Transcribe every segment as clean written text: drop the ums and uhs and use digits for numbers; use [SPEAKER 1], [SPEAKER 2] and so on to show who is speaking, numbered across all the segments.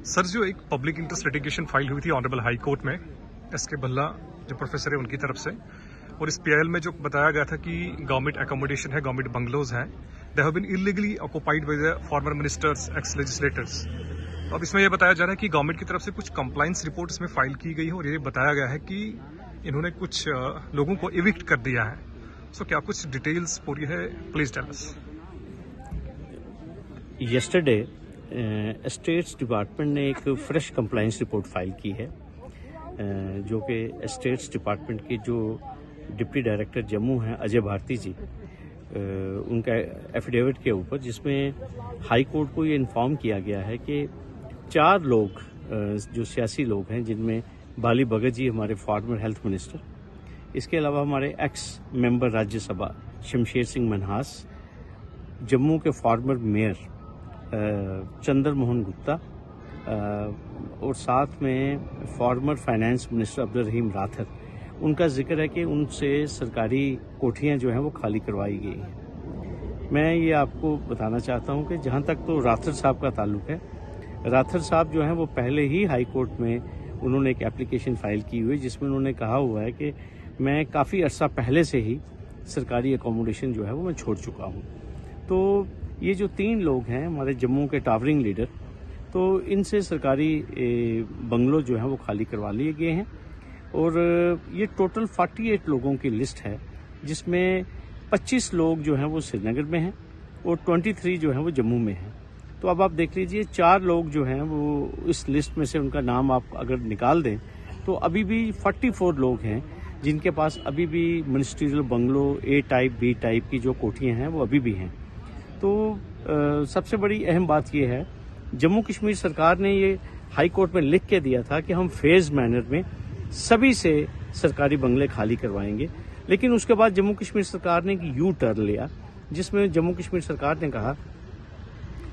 [SPEAKER 1] Sir, जो एक public interest litigation file हुई थी ऑनरेबल हाई कोर्ट में एसके भल्ला जो प्रोफेसर है उनकी तरफ से, और इस पीआईएल में जो बताया गया था कि गवर्नमेंट एकोमोडेशन है, गवर्नमेंट बंगलोज हैं, they have been illegally occupied by the former ministers, ex legislators. तो अब इसमें यह बताया जा रहा है कि गवर्नमेंट की तरफ से कुछ कंप्लाइंस रिपोर्ट इसमें फाइल की गई है और ये बताया गया है कि इन्होंने कुछ लोगों को इविक्ट कर दिया है। सो क्या कुछ डिटेल्स पूरी है? Please tell us.
[SPEAKER 2] Yesterday States Department ने एक फ्रेश कंप्लाइंस रिपोर्ट फाइल की है, जो कि स्टेट्स डिपार्टमेंट के जो डिप्टी डायरेक्टर जम्मू हैं अजय भारती जी, उनका एफिडेविट के ऊपर, जिसमें हाई कोर्ट को ये इन्फॉर्म किया गया है कि 4 लोग जो सियासी लोग हैं, जिनमें बाली भगत जी हमारे फॉर्मर हेल्थ मिनिस्टर, इसके अलावा हमारे एक्स मेंबर राज्यसभा शमशेर सिंह मनहास, जम्मू के फॉर्मर मेयर चंद्र मोहन गुप्ता, और साथ में फॉर्मर फाइनेंस मिनिस्टर अब्दुल रहीम राठर, उनका जिक्र है कि उनसे सरकारी कोठियां जो हैं वो खाली करवाई गई हैं। मैं ये आपको बताना चाहता हूं कि जहां तक तो राठर साहब का ताल्लुक है, राठर साहब जो हैं वो पहले ही हाई कोर्ट में उन्होंने एक एप्लीकेशन फाइल की हुई, जिसमें उन्होंने कहा हुआ है कि मैं काफ़ी अर्सा पहले से ही सरकारी एकोमोडेशन जो है वो मैं छोड़ चुका हूँ। तो ये जो 3 लोग हैं हमारे जम्मू के टावरिंग लीडर, तो इनसे सरकारी बंगलो जो है वो खाली करवा लिए गए हैं, और ये टोटल 48 लोगों की लिस्ट है, जिसमें 25 लोग जो हैं वो श्रीनगर में हैं और 23 जो हैं वो जम्मू में हैं। तो अब आप देख लीजिए, 4 लोग जो हैं वो इस लिस्ट में से उनका नाम आप अगर निकाल दें तो अभी भी 44 लोग हैं जिनके पास अभी भी ministerial bungalow A type B type की जो कोठियाँ हैं वो अभी भी हैं। तो सबसे बड़ी अहम बात यह है, जम्मू कश्मीर सरकार ने ये हाई कोर्ट में लिख के दिया था कि हम फेज मैनर में सभी से सरकारी बंगले खाली करवाएंगे, लेकिन उसके बाद जम्मू कश्मीर सरकार ने एक यू टर्न लिया, जिसमें जम्मू कश्मीर सरकार ने कहा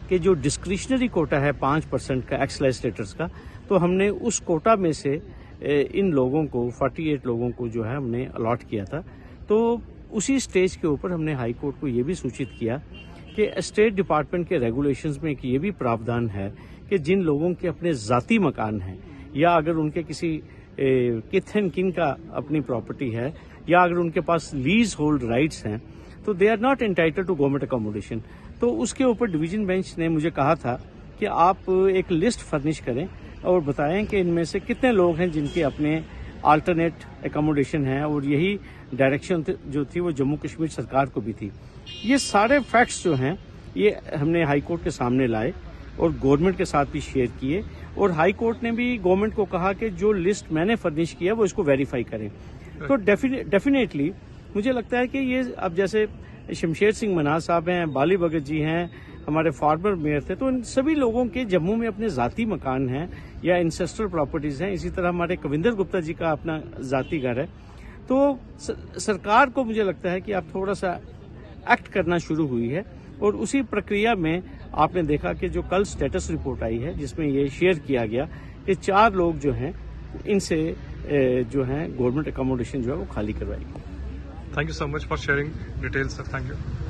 [SPEAKER 2] कि जो डिस्क्रिशनरी कोटा है 5% का एक्स लेजिस्लेटर्स का, तो हमने उस कोटा में से इन लोगों को 48 लोगों को जो है हमने अलॉट किया था। तो उसी स्टेज के ऊपर हमने हाई कोर्ट को ये भी सूचित किया कि स्टेट डिपार्टमेंट के रेगुलेशंस में एक ये भी प्रावधान है कि जिन लोगों के अपने जाती मकान हैं, या अगर उनके किसी किथ एंड किन का अपनी प्रॉपर्टी है, या अगर उनके पास लीज होल्ड राइट्स हैं, तो they are not entitled to government accommodation. तो उसके ऊपर डिवीजन बेंच ने मुझे कहा था कि आप एक लिस्ट फर्निश करें और बताएं कि इनमें से कितने लोग हैं जिनके अपने अल्टरनेट एकोमोडेशन है, और यही डायरेक्शन जो थी वो जम्मू कश्मीर सरकार को भी थी। ये सारे फैक्ट्स जो हैं ये हमने हाई कोर्ट के सामने लाए और गवर्नमेंट के साथ भी शेयर किए, और हाई कोर्ट ने भी गवर्नमेंट को कहा कि जो लिस्ट मैंने फर्निश किया वो इसको वेरीफाई करें। तो डेफिनेटली मुझे लगता है कि ये अब जैसे शमशेर सिंह मनहास साहब हैं, बाली भगत जी हैं, हमारे फॉर्मर मेयर थे, तो इन सभी लोगों के जम्मू में अपने जाती मकान हैं या इंसेस्ट्रल प्रॉपर्टीज हैं। इसी तरह हमारे कविंदर गुप्ता जी का अपना जाती घर है। तो सरकार को मुझे लगता है कि अब थोड़ा सा एक्ट करना शुरू हुई है, और उसी प्रक्रिया में आपने देखा कि जो कल स्टेटस रिपोर्ट आई है, जिसमें ये शेयर किया गया कि 4 लोग जो हैं इनसे जो हैं गवर्नमेंट अकोमोडेशन जो है वो खाली करवाएगी।
[SPEAKER 1] Thank you so much for sharing details sir. Thank you.